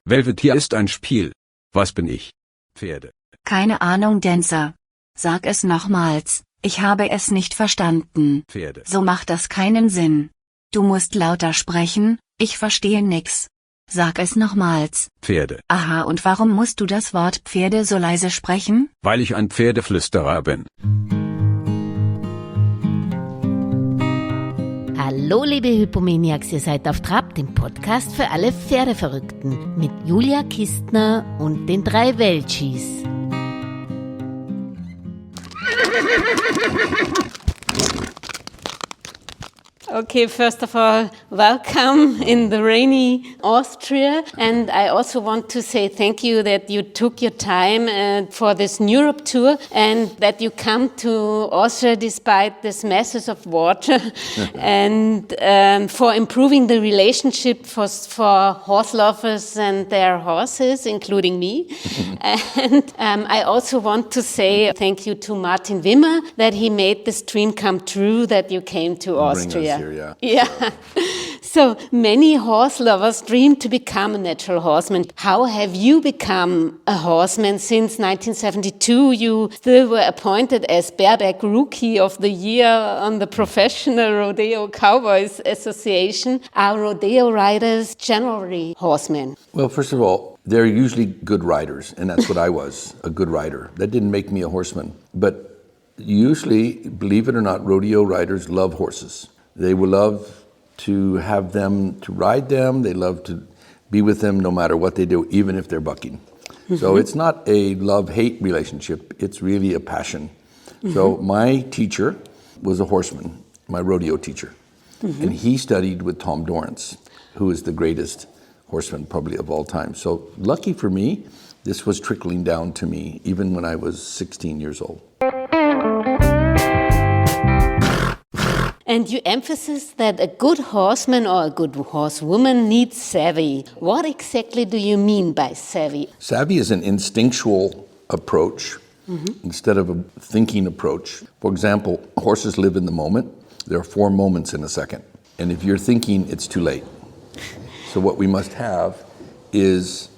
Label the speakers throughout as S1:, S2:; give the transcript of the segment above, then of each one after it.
S1: Velvetier ist ein Spiel. Was bin ich? Pferde.
S2: Keine Ahnung, Dancer. Sag es nochmals, ich habe es nicht verstanden.
S1: Pferde.
S2: So macht das keinen Sinn. Du musst lauter sprechen, ich verstehe nix. Sag es nochmals.
S1: Pferde.
S2: Aha, und warum musst du das Wort Pferde so leise sprechen?
S1: Weil ich ein Pferdeflüsterer bin.
S3: Hallo liebe Hypomaniacs, ihr seid auf Trab, dem Podcast für alle Pferdeverrückten mit Julia Kistner und den 3 Welchis.
S4: Okay, first of all, welcome in the rainy Austria. And I also want to say thank you that you took your time for this Europe tour and that you come to Austria despite this masses of water and for improving the relationship for horse lovers and their horses, including me. And I also want to say thank you to Martin Wimmer that he made this dream come true that you came to Austria. Yeah. So many horse lovers dream to become a natural horseman. How have you become a horseman? Since 1972, you still were appointed as Bareback Rookie of the Year on the Professional Rodeo Cowboys Association. Are rodeo riders generally horsemen?
S5: Well, first of all, they're usually good riders, and that's what I was, a good rider. That didn't make me a horseman. But usually, believe it or not, rodeo riders love horses. They will love to have them, to ride them. They love to be with them no matter what they do, even if they're bucking. Mm-hmm. So it's not a love-hate relationship. It's really a passion. Mm-hmm. So my teacher was a horseman, my rodeo teacher. Mm-hmm. And he studied with Tom Dorrance, who is the greatest horseman probably of all time. So lucky for me, this was trickling down to me even when I was 16 years old.
S4: And you emphasize that a good horseman or a good horsewoman needs savvy. What exactly do you mean by savvy?
S5: Savvy is an instinctual approach instead of a thinking approach. For example, horses live in the moment. There are 4 moments in a second. And if you're thinking, it's too late. So what we must have is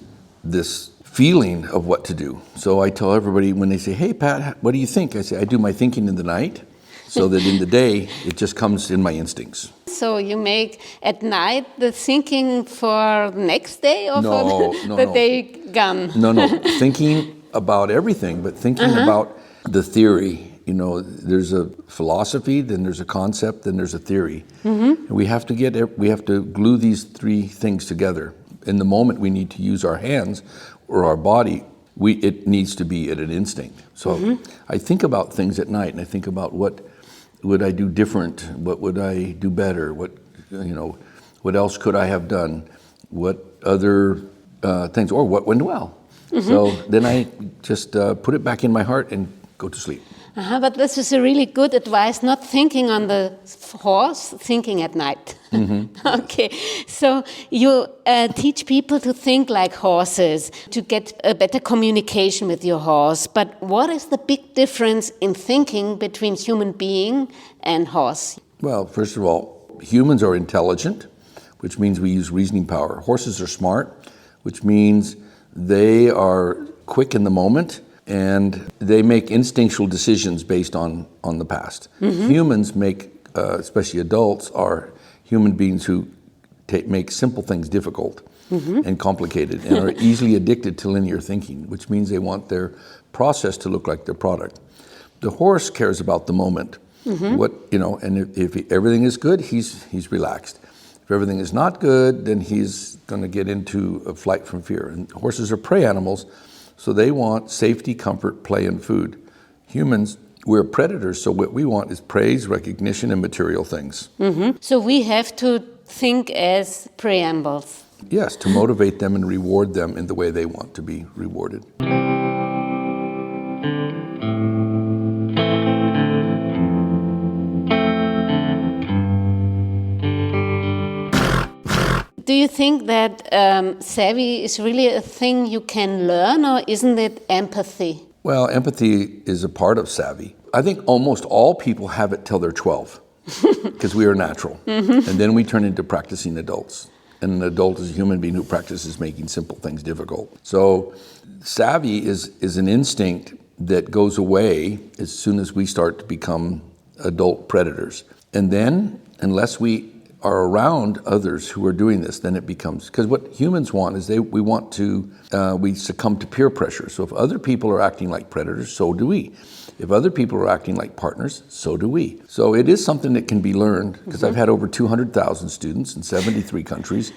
S5: this feeling of what to do. So I tell everybody when they say, hey, Pat, what do you think? I say, I do my thinking in the night. So that in the day, it just comes in my instincts.
S4: So you make at night the thinking for the next day or for the day gone?
S5: No, thinking about everything, but thinking about the theory. You know, there's a philosophy, then there's a concept, then there's a theory. And we have to glue these 3 things together. In the moment we need to use our hands or our body, it needs to be at an instinct. So I think about things at night, and I think about what would I do different? What would I do better? What else could I have done? What other things, or what went well? So then I just put it back in my heart and go to sleep.
S4: But this is a really good advice, not thinking on the horse, thinking at night. Okay, so you teach people to think like horses, to get a better communication with your horse. But what is the big difference in thinking between human being and horse?
S5: Well, first of all, humans are intelligent, which means we use reasoning power. Horses are smart, which means they are quick in the moment, and they make instinctual decisions based on the past. Humans make, especially adults, are human beings who make simple things difficult and complicated and are easily addicted to linear thinking, which means they want their process to look like their product. The horse cares about the moment. And if everything is good, he's relaxed. If everything is not good, then he's going to get into a flight from fear. And horses are prey animals, so they want safety, comfort, play, and food. Humans, we're predators, so what we want is praise, recognition, and material things.
S4: So we have to think as preambles.
S5: Yes, to motivate them and reward them in the way they want to be rewarded.
S4: Do you think that savvy is really a thing you can learn, or isn't it empathy?
S5: Well, empathy is a part of savvy. I think almost all people have it till they're 12 because we are natural. And then we turn into practicing adults. and an adult is a human being who practices making simple things difficult. So savvy is an instinct that goes away as soon as we start to become adult predators. And then, unless we are around others who are doing this, then it becomes, because what humans want is we succumb to peer pressure. So if other people are acting like predators, so do we. If other people are acting like partners, so do we. So it is something that can be learned, because I've had over 200,000 students in 73 countries,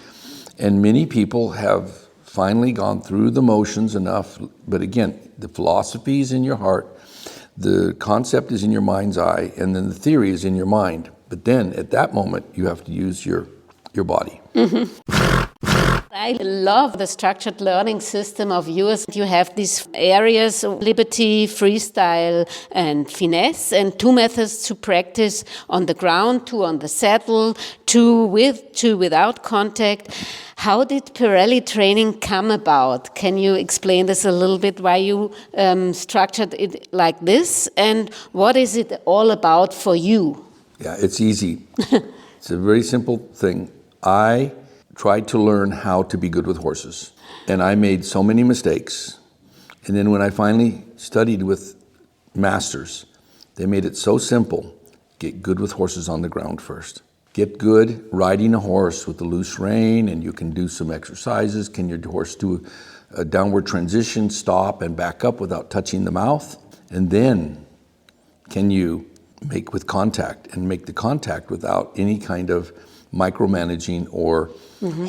S5: and many people have finally gone through the motions enough. But again, the philosophy is in your heart, the concept is in your mind's eye, and then the theory is in your mind. But then at that moment, you have to use your body.
S4: I love the structured learning system of yours. You have these areas of liberty, freestyle, and finesse, and 2 methods to practice: on the ground, 2 on the saddle, 2 with, 2 without contact. How did Parelli training come about? Can you explain this a little bit, why you structured it like this, and what is it all about for you?
S5: Yeah, it's easy. It's a very simple thing. I tried to learn how to be good with horses, and I made so many mistakes. And then when I finally studied with masters, they made it so simple. Get good with horses on the ground first. Get good riding a horse with a loose rein, and you can do some exercises. Can your horse do a downward transition, stop and back up without touching the mouth? And then can you make with contact, and make the contact without any kind of micromanaging or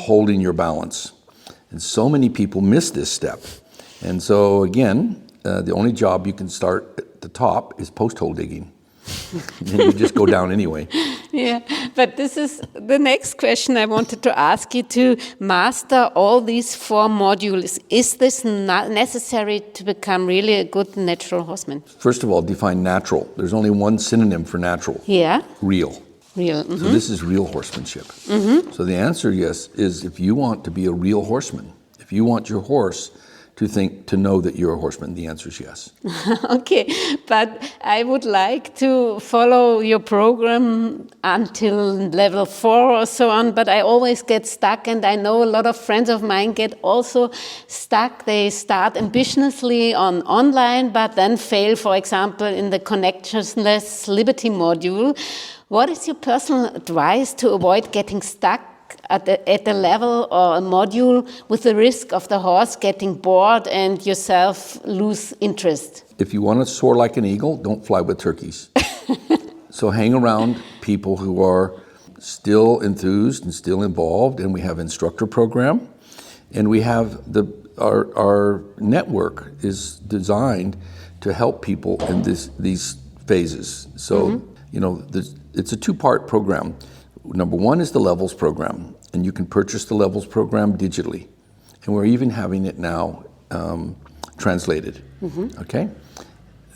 S5: holding your balance. And so many people miss this step. And so again, the only job you can start at the top is post hole digging. And you just go down anyway.
S4: Yeah, but this is the next question I wanted to ask you. To master all these 4 modules, is this not necessary to become really a good natural horseman?
S5: First of all, define natural. There's only one synonym for natural.
S4: Yeah.
S5: Real.
S4: Real.
S5: So this is real horsemanship. So the answer, yes, is if you want to be a real horseman, if you want your horse to know that you're a horseman, the answer is yes.
S4: Okay, but I would like to follow your program until level 4 or so on, but I always get stuck, and I know a lot of friends of mine get also stuck. They start ambitiously on online, but then fail, for example, in the connectionless liberty module. What is your personal advice to avoid getting stuck at a level or a module with the risk of the horse getting bored and yourself lose interest?
S5: If you want to soar like an eagle, don't fly with turkeys. So hang around people who are still enthused and still involved, and we have instructor program, and we have our network is designed to help people in these phases. So it's a 2-part program. Number 1 is the levels program, and you can purchase the levels program digitally. And we're even having it now translated, okay?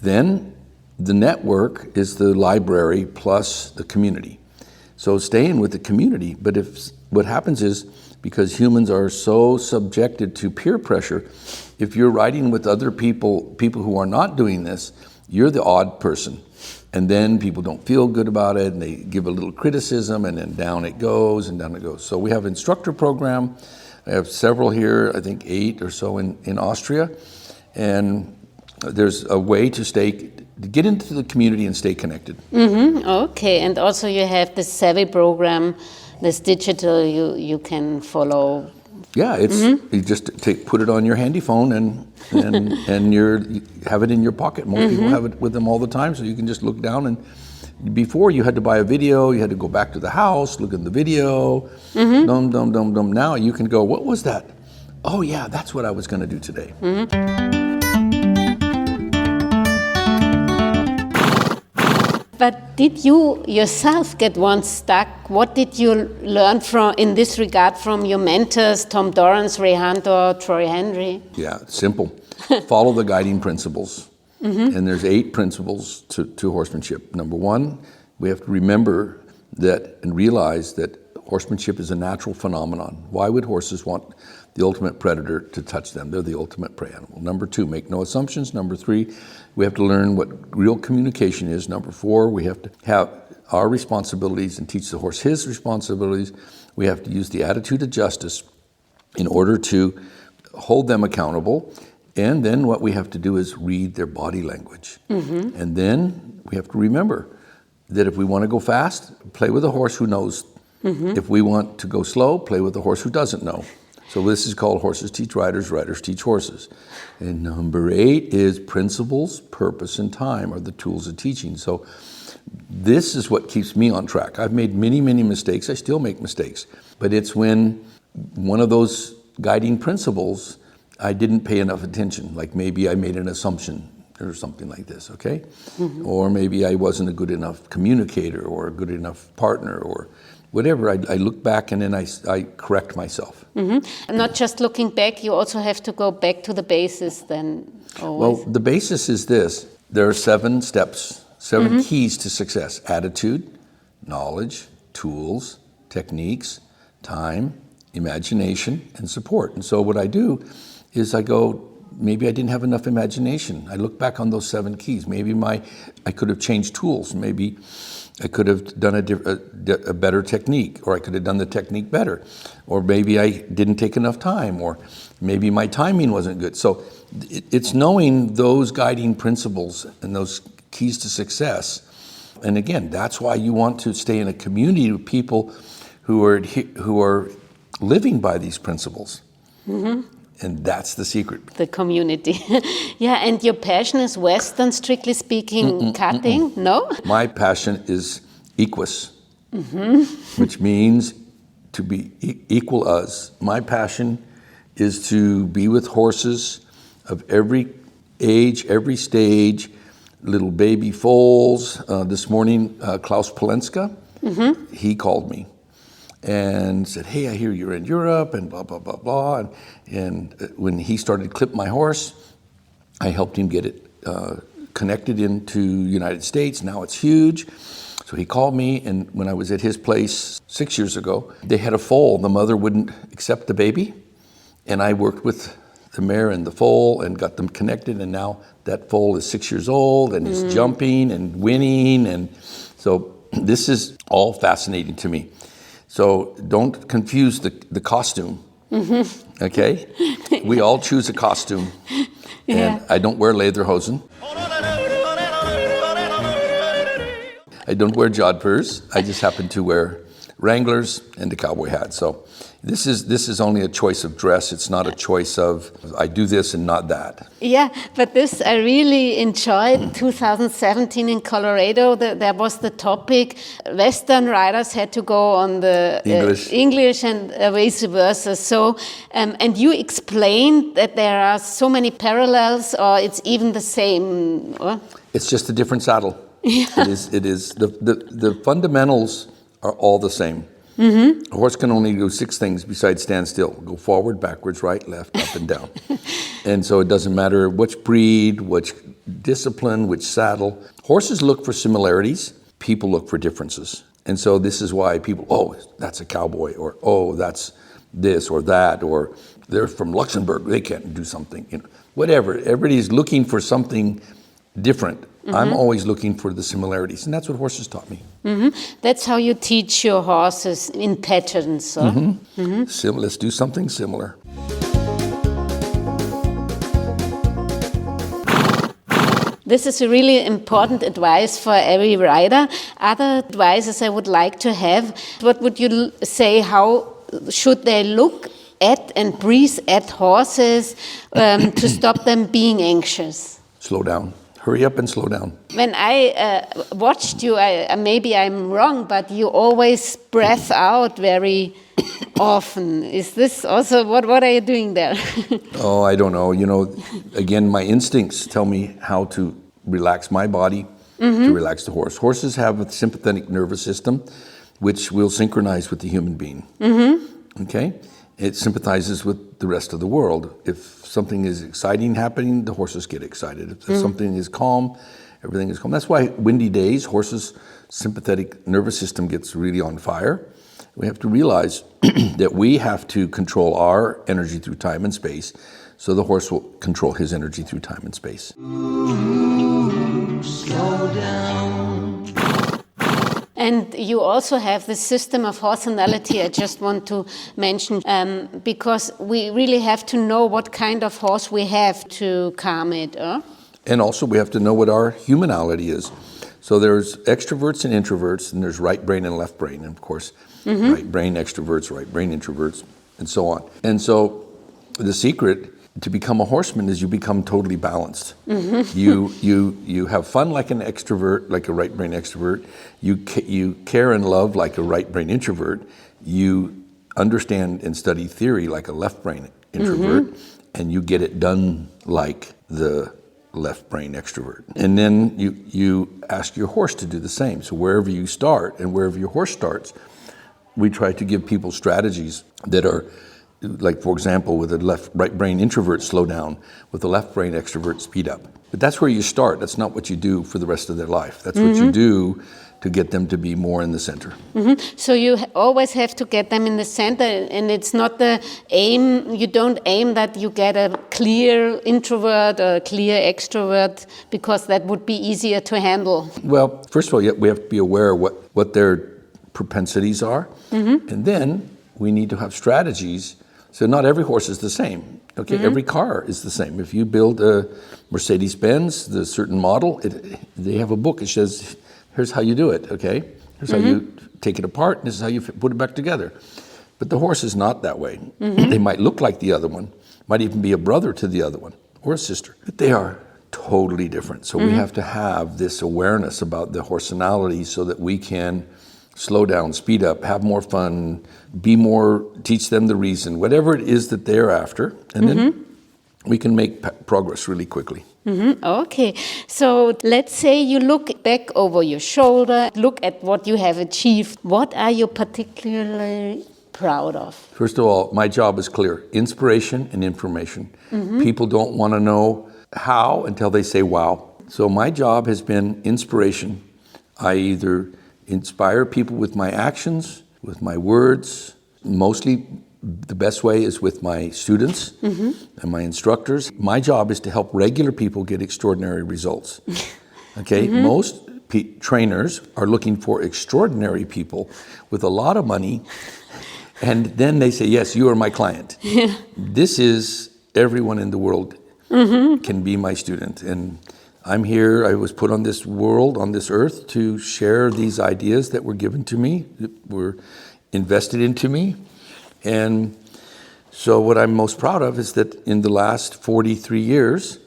S5: Then the network is the library plus the community. So stay in with the community, but what happens is, because humans are so subjected to peer pressure, if you're riding with other people who are not doing this, you're the odd person. And then people don't feel good about it, and they give a little criticism, and then down it goes, and down it goes. So we have instructor program. I have several here, I think 8 or so in Austria. And there's a way to get into the community and stay connected.
S4: Okay, and also you have the Savvy program, this digital you can follow.
S5: Yeah, it's you just put it on your handy phone and you have it in your pocket. Most people have it with them all the time, so you can just look down. And before, you had to buy a video, you had to go back to the house, look at the video, dum dum dum dum. Now you can go, what was that? Oh yeah, that's what I was going to do today.
S4: But did you yourself get once stuck? What did you learn in this regard from your mentors, Tom Dorrance, Ray Hunter, Troy Henry?
S5: Yeah, simple. Follow the guiding principles. And there's 8 principles to horsemanship. Number 1, we have to remember that and realize that horsemanship is a natural phenomenon. Why would horses want the ultimate predator to touch them? They're the ultimate prey animal. Number 2, make no assumptions. Number 3, we have to learn what real communication is. Number 4, we have to our responsibilities and teach the horse his responsibilities. We have to use the attitude of justice in order to hold them accountable. And then what we have to do is read their body language. And then we have to remember that if we want to go fast, play with a horse who knows. If we want to go slow, play with a horse who doesn't know. So this is called Horses Teach Riders, Riders Teach Horses. And number 8 is principles, purpose, and time are the tools of teaching. So this is what keeps me on track. I've made many, many mistakes. I still make mistakes. But it's when one of those guiding principles, I didn't pay enough attention. Like maybe I made an assumption or something like this, okay? Or maybe I wasn't a good enough communicator or a good enough partner or whatever. I look back and then I correct myself.
S4: And not just looking back, you also have to go back to the basis then always.
S5: Well, the basis is this. There are 7 steps, 7 keys to success. Attitude, knowledge, tools, techniques, time, imagination, and support. And so what I do is I go, maybe I didn't have enough imagination. I look back on those 7 keys. Maybe I could have changed tools. Maybe I could have done a better technique, or I could have done the technique better. Or maybe I didn't take enough time, or maybe my timing wasn't good. So it's knowing those guiding principles and those keys to success. And again, that's why you want to stay in a community of people who are living by these principles. And that's the secret.
S4: The community. Yeah, and your passion is Western, strictly speaking, cutting, no?
S5: My passion is equus, which means to be equal us. My passion is to be with horses of every age, every stage, little baby foals. This morning, Klaus Polenska, he called me and said, hey, I hear you're in Europe and blah, blah, blah, blah. And when he started Clip My Horse, I helped him get it connected into United States. Now it's huge. So he called me, and when I was at his place 6 years ago, they had a foal. The mother wouldn't accept the baby, and I worked with the mare and the foal and got them connected, and now that foal is 6 years old and is jumping and winning. And so this is all fascinating to me. So don't confuse the costume, okay? We all choose a costume, and I don't wear lederhosen. I don't wear jodhpurs. I just happen to wear Wranglers and a cowboy hat. So this is only a choice of dress. It's not a choice of I do this and not that.
S4: Yeah, but this I really enjoyed. 2017 in Colorado, there was the topic. Western riders had to go on the English and vice versa. So, and you explained that there are so many parallels, or it's even the same. Or?
S5: It's just a different saddle. Yeah. It is. The fundamentals are all the same. A horse can only do 6 things besides stand still. Go forward, backwards, right, left, up, and down. And so it doesn't matter which breed, which discipline, which saddle. Horses look for similarities. People look for differences. And so this is why people, oh, that's a cowboy, or oh, that's this or that, or they're from Luxembourg, they can't do something. You know, whatever. Everybody's looking for something different. I'm always looking for the similarities, and that's what horses taught me.
S4: That's how you teach your horses in patterns. So.
S5: Let's do something similar.
S4: This is a really important advice for every rider. Other advices I would like to have. What would you say? How should they look at and breathe at horses to stop them being anxious?
S5: Slow down. Hurry up and slow down.
S4: When I watched you, maybe I'm wrong, but you always breath out very often. Is this also, what are you doing there?
S5: Oh, I don't know. You know, again, my instincts tell me how to relax my body, to relax the horse. Horses have a sympathetic nervous system, which will synchronize with the human being. Okay? It sympathizes with the rest of the world. If something is exciting happening, the horses get excited. If something is calm, everything is calm. That's why windy days, horses' sympathetic nervous system gets really on fire. We have to realize that we have to control our energy through time and space, so the horse will control his energy through time and space.
S3: Slow down.
S4: And you also have the system of horsenality. I just want to mention, because we really have to know what kind of horse we have to calm it.
S5: And also we have to know what our humanality is. So there's extroverts and introverts, and there's right brain and left brain, and of course, right brain extroverts, right brain introverts, and so on. And so the secret to become a horseman is you become totally balanced. You have fun like an extrovert, like a right brain extrovert. You care and love like a right brain introvert. You understand and study theory like a left brain introvert, and you get it done like the left brain extrovert. And then you ask your horse to do the same. So wherever you start and wherever your horse starts, we try to give people strategies that are, like, for example, with a right brain introvert, slow down. With a left brain extrovert, speed up. But that's where you start. That's not what you do for the rest of their life. That's what you do to get them to be more in the center.
S4: So you always have to get them in the center, and it's not the aim, you don't aim that you get a clear introvert or a clear extrovert, because that would be easier to handle.
S5: Well, first of all, we have to be aware of what their propensities are, and then we need to have strategies. So not every horse is the same. Okay, every car is the same. If you build a Mercedes-Benz, the certain model, they have a book. It says, here's how you do it, okay? Here's how you take it apart, and this is how you put it back together. But the horse is not that way. They might look like the other one, might even be a brother to the other one, or a sister. But they are totally different. So we have to have this awareness about the horsenality so that we can slow down, speed up, have more fun, teach them the reason, whatever it is that they're after, and then we can make progress really quickly.
S4: Okay, so let's say you look back over your shoulder, look at what you have achieved. What are you particularly proud of?
S5: First of all, my job is clear: inspiration and information. People don't want to know how until they say wow. So my job has been inspiration. I either inspire people with my actions, with my words. Mostly the best way is with my students and my instructors. My job is to help regular people get extraordinary results. Okay, most trainers are looking for extraordinary people with a lot of money, and then they say, yes, you are my client. This is everyone in the world can be my student. And I'm here, I was put on this world, on this earth, to share these ideas that were given to me, that were invested into me. And so what I'm most proud of is that in the last 43 years,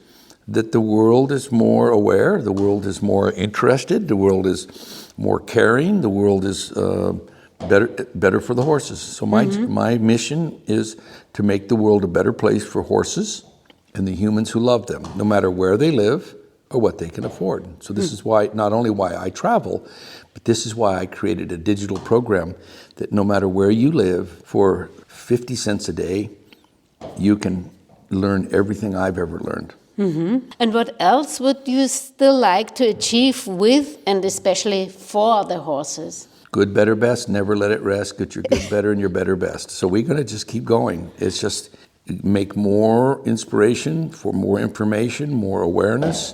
S5: that the world is more aware, the world is more interested, the world is more caring, the world is better for the horses. So my mission is to make the world a better place for horses and the humans who love them, no matter where they live or what they can afford. So this is why, not only why I travel, but this is why I created a digital program that no matter where you live, for 50 cents a day, you can learn everything I've ever learned.
S4: And what else would you still like to achieve with, and especially for, the horses?
S5: Good, better, best, never let it rest. Get your good, better, and your better, best. So we're going to just keep going. It's just make more inspiration for more information, more awareness,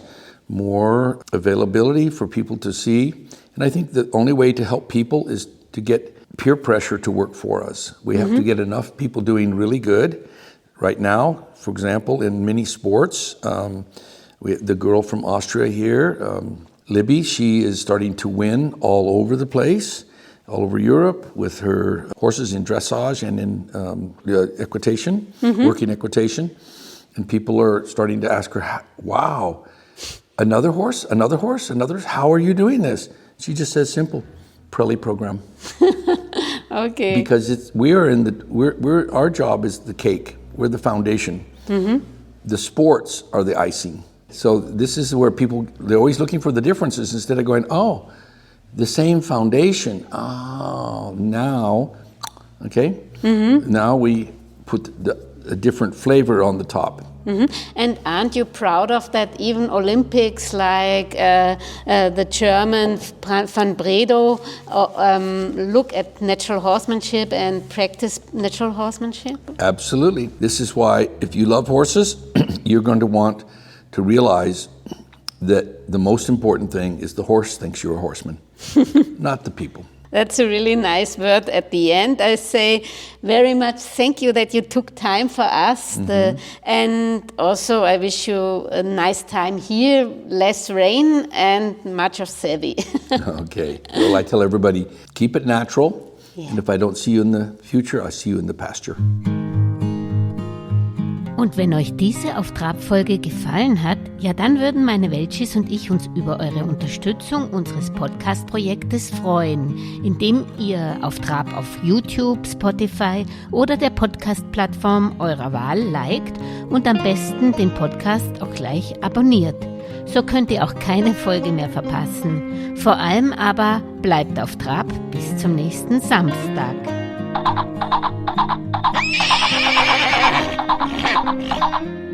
S5: more availability for people to see. And I think the only way to help people is to get peer pressure to work for us. We have to get enough people doing really good. Right now, for example, in many sports, the girl from Austria here, Libby, she is starting to win all over the place, all over Europe, with her horses in dressage and in equitation, working equitation. And people are starting to ask her, wow, another horse, how are you doing this? She just says simple, Parelli program.
S4: Okay.
S5: Because our job is the cake. We're the foundation. The sports are the icing. So this is where they're always looking for the differences instead of going, oh, the same foundation. Oh, now, okay? Now we put a different flavor on the top.
S4: And aren't you proud of that even Olympics like the German Van Bredow look at natural horsemanship and practice natural horsemanship?
S5: Absolutely. This is why if you love horses, you're going to want to realize that the most important thing is the horse thinks you're a horseman, not the people.
S4: That's a really nice word at the end. I say very much thank you that you took time for us. And also I wish you a nice time here, less rain and much of Sevi.
S5: Okay. Well, I tell everybody, keep it natural. Yeah. And if I don't see you in the future, I see you in the pasture.
S3: Und wenn euch diese Auf Trab-Folge gefallen hat, ja dann würden meine Welchis und ich uns über eure Unterstützung unseres Podcast-Projektes freuen, indem ihr Auf Trab auf YouTube, Spotify oder der Podcast-Plattform eurer Wahl liked und am besten den Podcast auch gleich abonniert. So könnt ihr auch keine Folge mehr verpassen. Vor allem aber bleibt auf Trab bis zum nächsten Samstag. Thank you.